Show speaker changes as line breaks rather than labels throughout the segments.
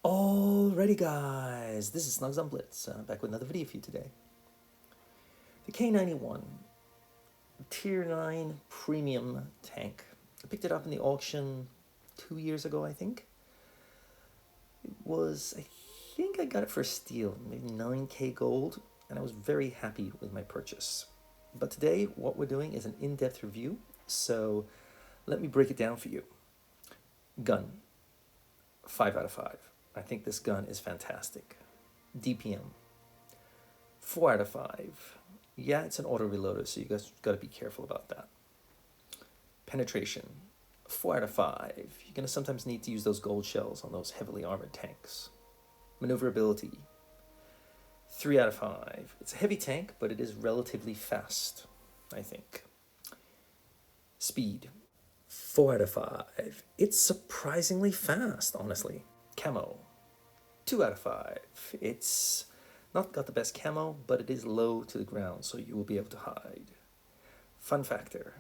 Alrighty guys, this is snugsonblitz, back with another video for you today. The K-91, Tier 9 Premium Tank. I picked it up in the auction 2 years ago, I think. I think I got it for a steal, maybe 9k gold, and I was very happy with my purchase. But today, what we're doing is an in-depth review, so let me break it down for you. Gun, 5 out of 5. I think this gun is fantastic. DPM, 4 out of 5. Yeah, it's an auto reloader, so you guys got to be careful about that. Penetration, 4 out of 5. You're going to sometimes need to use those gold shells on those heavily armored tanks. Maneuverability, 3 out of 5. It's a heavy tank, but it is relatively fast, I think. Speed, 4 out of 5. It's surprisingly fast, honestly. Camo, 2 out of 5. It's not got the best camo, but it is low to the ground, so you will be able to hide. Fun factor,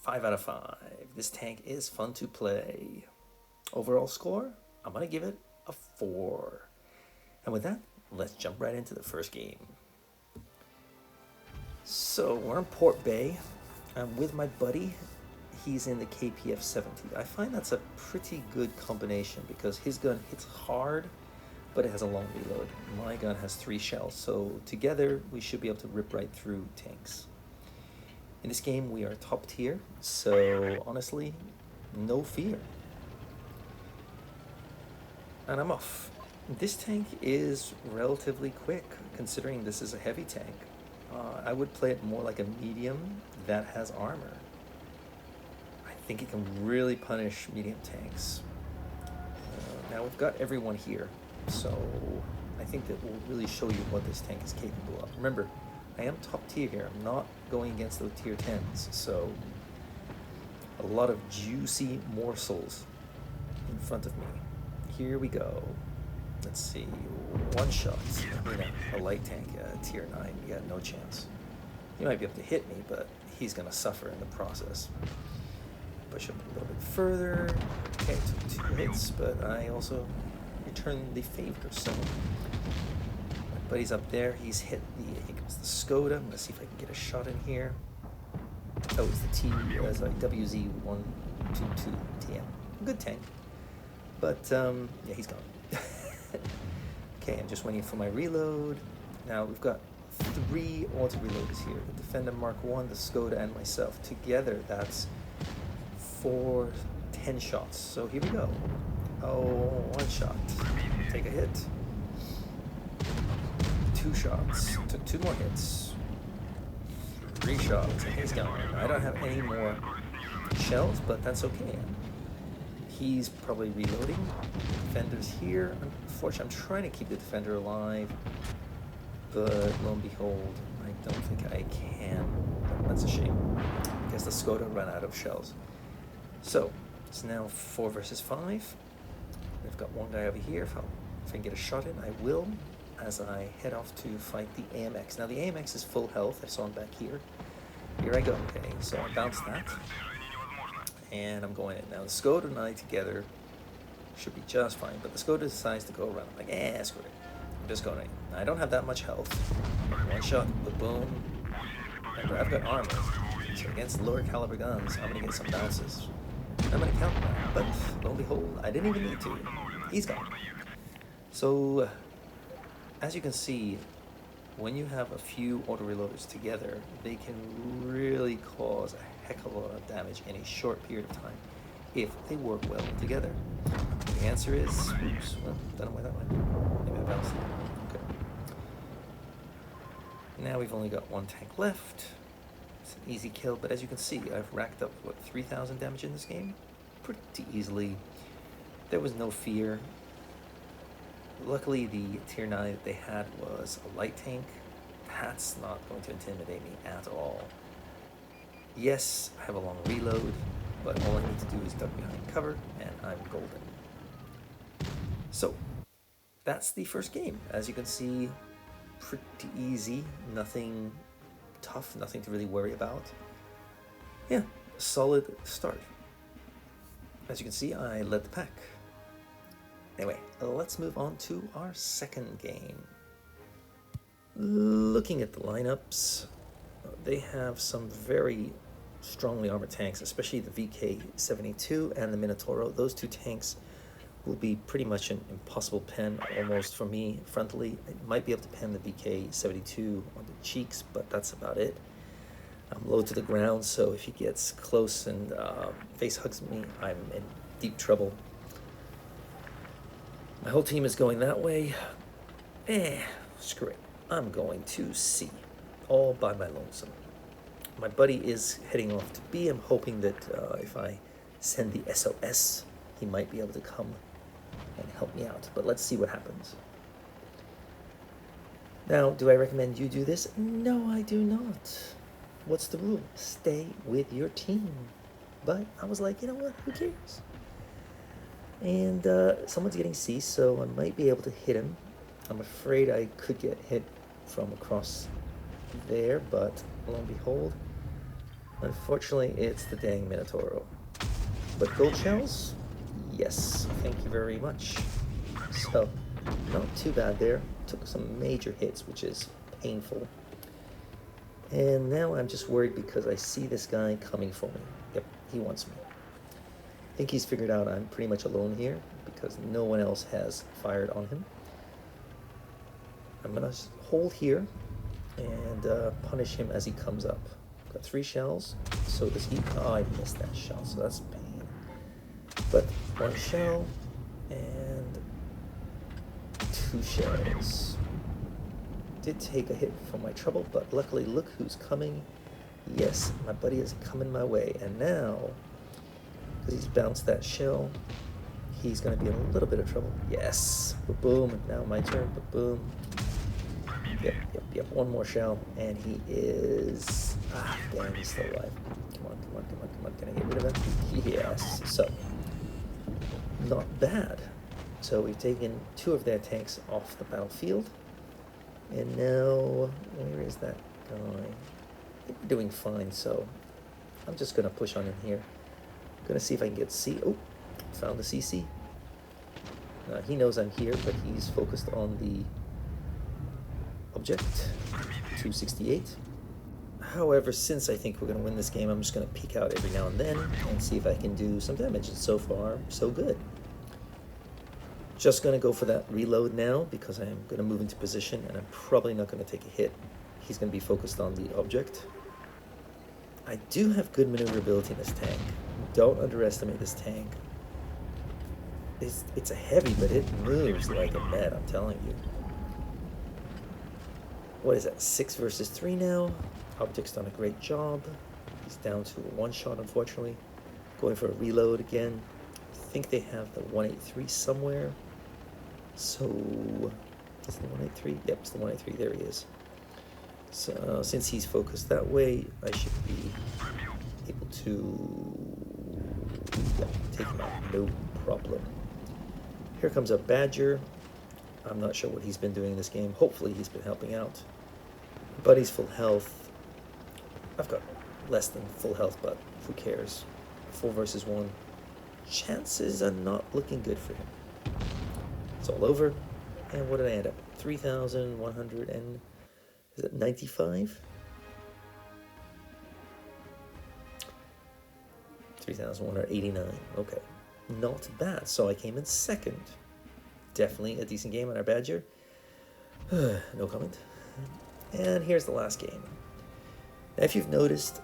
5 out of 5. This tank is fun to play. Overall score, I'm going to give it a 4. And with that, let's jump right into the first game. So we're in Port Bay. I'm with my buddy. He's in the KPF 70. I find that's a pretty good combination because his gun hits hard, but it has a long reload. My gun has 3 shells, so together we should be able to rip right through tanks. In this game, we are top tier, so honestly, no fear. And I'm off. This tank is relatively quick, considering this is a heavy tank. I would play it more like a medium that has armor. I think it can really punish medium tanks. Now we've got everyone here, so I think that will really show you what this tank is capable of. Remember, I am top tier here. I'm not going against those tier 10s, so a lot of juicy morsels in front of me. Here we go. Let's see, 1 shot. A light tank, tier 9, you got no chance. You might be able to hit me, but he's gonna suffer in the process. Push up a little bit further. Okay, took 2 hits, but I also returned the favor. So my buddy's up there. He's hit here comes the Skoda. I'm gonna see if I can get a shot in here. Oh, it's the WZ122 TM. Good tank, but yeah, he's gone. Okay, I'm just waiting for my reload. Now we've got 3 auto reloaders here: the Defender Mark 1, the Skoda, and myself. Together, that's 4 10 shots. So here we go. Oh, 1 shot. Take a hit. 2 shots. Took 2 more hits. 3 shots. And he's gone. I don't have any more shells, but that's okay. He's probably reloading. Defender's here. Unfortunately, I'm trying to keep the Defender alive, but lo and behold, I don't think I can. That's a shame. I guess the Skoda ran out of shells. So it's now 4 versus 5. We've got one guy over here. If I can get a shot in, I will, as I head off to fight the AMX. Now the AMX is full health. I saw him back here. Here I go. Okay, so I bounced that, and I'm going in. Now the Skoda and I together should be just fine, but the Skoda decides to go around. I'm like, screw it. I'm just going in. I don't have that much health. 1 shot, boom. Remember, I've got armor, so against lower caliber guns, I'm gonna get some bounces. I'm gonna count that, but lo and behold, I didn't even need to. He's gone. So, as you can see, when you have a few auto reloaders together, they can really cause a heck of a lot of damage in a short period of time if they work well together. The answer is, oops, well, don't know why that went. Maybe I bounced it. Okay. Now we've only got 1 tank left. It's an easy kill, but as you can see, I've racked up, 3,000 damage in this game? Pretty easily. There was no fear. Luckily, the tier 9 that they had was a light tank. That's not going to intimidate me at all. Yes, I have a long reload, but all I need to do is duck behind cover, and I'm golden. So, that's the first game. As you can see, pretty easy. Nothing tough, nothing to really worry about. Yeah, solid start. As you can see, I led the pack. Anyway, let's move on to our second game. Looking at the lineups, they have some very strongly armored tanks, especially the VK-72 and the Minotauro. Those two tanks will be pretty much an impossible pen almost for me frontally. I might be able to pen the VK-72 on the cheeks, but that's about it. I'm low to the ground, so if he gets close and face hugs me, I'm in deep trouble. My whole team is going that way. Screw it. I'm going to C, all by my lonesome. My buddy is heading off to B. I'm hoping that if I send the SOS, he might be able to come and help me out. But let's see what happens. Now, do I recommend you do this? No, I do not. What's the rule? Stay with your team. But I was like, you know what? Who cares? And someone's getting C, so I might be able to hit him. I'm afraid I could get hit from across there, but lo and behold, unfortunately, it's the dang Minotauro. But gold shells? Yes, thank you very much. So, not too bad there. Took some major hits, which is painful. And now I'm just worried because I see this guy coming for me. Yep, he wants me. I think he's figured out I'm pretty much alone here because no one else has fired on him. I'm gonna hold here and punish him as he comes up. Got 3 shells, so does he. Oh, I missed that shell, so that's pain. But 1 shell and 2 shells. Did take a hit from my trouble, but luckily look who's coming. Yes, my buddy is coming my way, and now, because he's bounced that shell, he's gonna be in a little bit of trouble. Yes, boom, now my turn, boom. Yep, 1 more shell, and he is, damn, he's still alive. Come on, can I get rid of him? Yes, so, not bad. So we've taken 2 of their tanks off the battlefield, and now, where is that guy? I think we're doing fine, so I'm just gonna push on in here. Gonna see if I can get C. Oh, found the CC. He knows I'm here, but he's focused on the object, 268. However, since I think we're going to win this game, I'm just going to peek out every now and then and see if I can do some damage. And so far, so good. Just going to go for that reload now because I'm going to move into position and I'm probably not going to take a hit. He's going to be focused on the object. I do have good maneuverability in this tank. Don't underestimate this tank. It's a heavy, but it moves like a mad, I'm telling you. What is that, 6 versus 3 now? Object's done a great job. He's down to a 1 shot, unfortunately. Going for a reload again. I think they have the 183 somewhere. So, is it the 183? Yep, it's the 183. There he is. So, since he's focused that way, I should be able to take him out. No problem. Here comes a Badger. I'm not sure what he's been doing in this game. Hopefully he's been helping out. Buddy's full health. I've got less than full health, but who cares? 4 versus 1. Chances are not looking good for him. It's all over. And what did I end up? 3,100 and... is it 95? 3,189. Okay. Not bad. So I came in second. Definitely a decent game on our Badger. No comment. And here's the last game. Now, if you've noticed,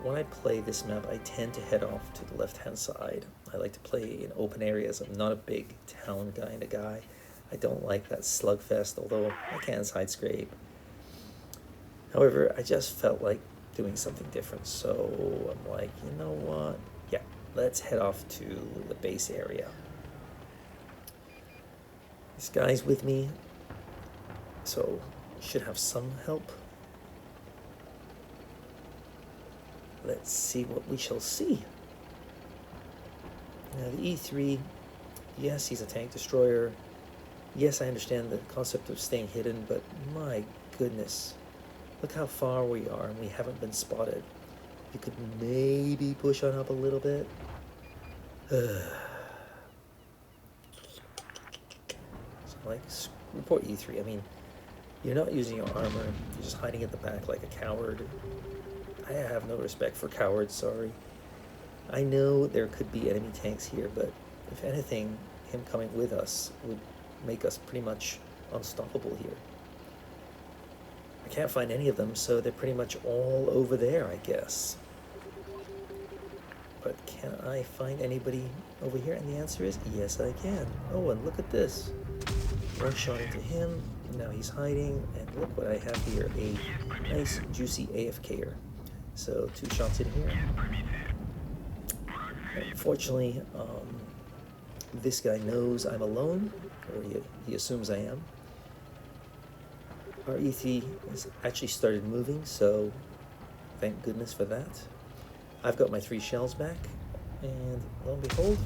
when I play this map, I tend to head off to the left-hand side. I like to play in open areas. I'm not a big town kind of guy. I don't like that slugfest, although I can side scrape. However, I just felt like doing something different, so I'm like, you know what? Yeah, let's head off to the base area. This guy's with me, so should have some help. Let's see what we shall see. Now the E3, yes, he's a tank destroyer. Yes, I understand the concept of staying hidden, but my goodness, look how far we are and we haven't been spotted. You could maybe push on up a little bit. Like, report E3. I mean, you're not using your armor. You're just hiding at the back like a coward. I have no respect for cowards, sorry. I know there could be enemy tanks here, but if anything, him coming with us would make us pretty much unstoppable here. I can't find any of them, so they're pretty much all over there, I guess. But can I find anybody over here? And the answer is yes, I can. Oh, and look at this. One shot into him. Now he's hiding. And look what I have here. A nice, juicy AFKer. So 2 shots in here. Unfortunately, this guy knows I'm alone. Or he assumes I am. Our E3 has actually started moving, so thank goodness for that. I've got my 3 shells back, and lo and behold,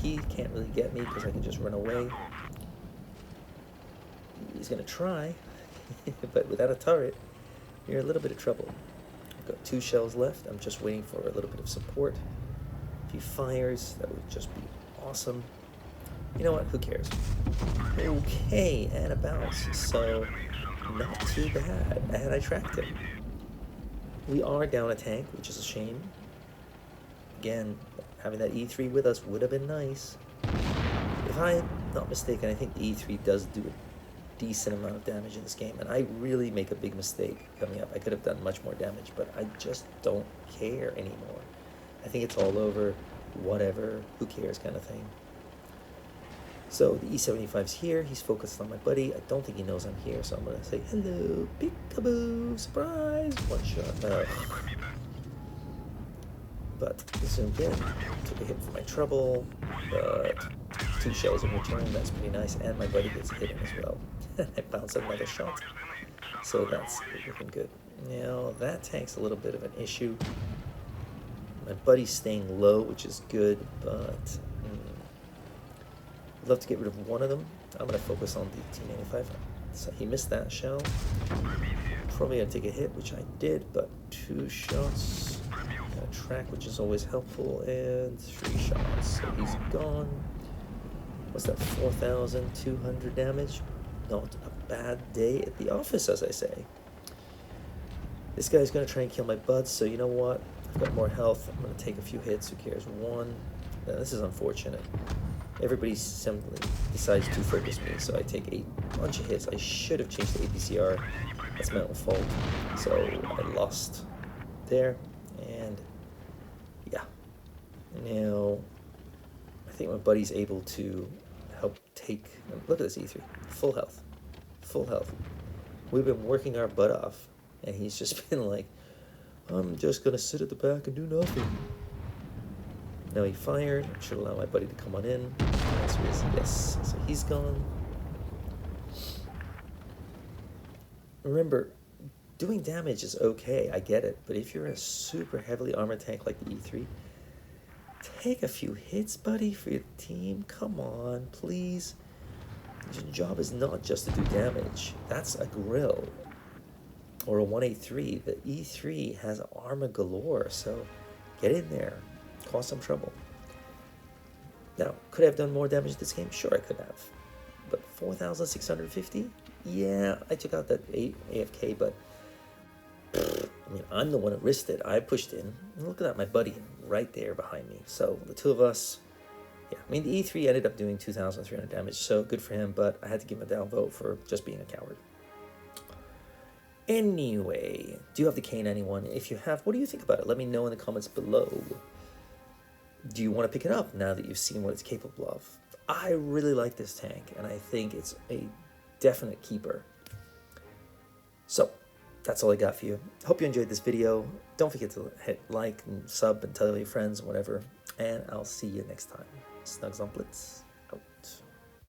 he can't really get me because I can just run away. He's going to try, but without a turret, you're in a little bit of trouble. I've got 2 shells left. I'm just waiting for a little bit of support. If he fires, that would just be awesome. You know what? Who cares? Okay, and a bounce. So, not too bad. And I tracked him. We are down a tank, which is a shame. Again, having that E3 with us would have been nice. If I'm not mistaken, I think the E3 does do a decent amount of damage in this game, and I really make a big mistake coming up. I could have done much more damage, but I just don't care anymore. I think it's all over, whatever, who cares kind of thing. So the E75's here. He's focused on my buddy. I don't think he knows I'm here, so I'm going to say, hello, peekaboo, surprise, 1 shot. But zoomed in, took a hit for my trouble, but 2 shells in return, that's pretty nice, and my buddy gets hit in as well. I bounce another shot, so that's looking good. Now, that tank's a little bit of an issue. My buddy's staying low, which is good, but I'd love to get rid of one of them. I'm going to focus on the T-95. So he missed that shell. Probably going to take a hit, which I did, but 2 shots. Got a track, which is always helpful, and 3 shots. So he's gone. What's that, 4,200 damage? Not a bad day at the office, as I say. This guy's going to try and kill my buds, so you know what? I've got more health. I'm going to take a few hits. Who cares? 1. Now, this is unfortunate. Everybody simply decides to focus me, so I take a bunch of hits. I should have changed the APCR. That's my own fault. So I lost there, and yeah. Now, I think my buddy's able to help take... Look at this E3. Full health. Full health. We've been working our butt off, and he's just been like, I'm just going to sit at the back and do nothing. Now he fired. I should allow my buddy to come on in. The answer is yes. So he's gone. Remember, doing damage is okay. I get it. But if you're a super heavily armored tank like the E3, take a few hits, buddy, for your team. Come on, please. Your job is not just to do damage. That's a grill. Or a 183. The E3 has armor galore. So get in there. Cause some trouble. Now, could I have done more damage this game? Sure, I could have. But 4,650? Yeah, I took out that AFK, but I mean, I'm the one that risked it. I pushed in. And look at that, my buddy right there behind me. So the 2 of us, yeah. I mean, the E3 ended up doing 2,300 damage, so good for him, but I had to give him a downvote for just being a coward. Anyway, do you have the K-91? If you have, what do you think about it? Let me know in the comments below. Do you want to pick it up now that you've seen what it's capable of? I really like this tank, and I think it's a definite keeper. So, that's all I got for you. Hope you enjoyed this video. Don't forget to hit like and sub and tell your friends, whatever. And I'll see you next time. Snugs on Blitz.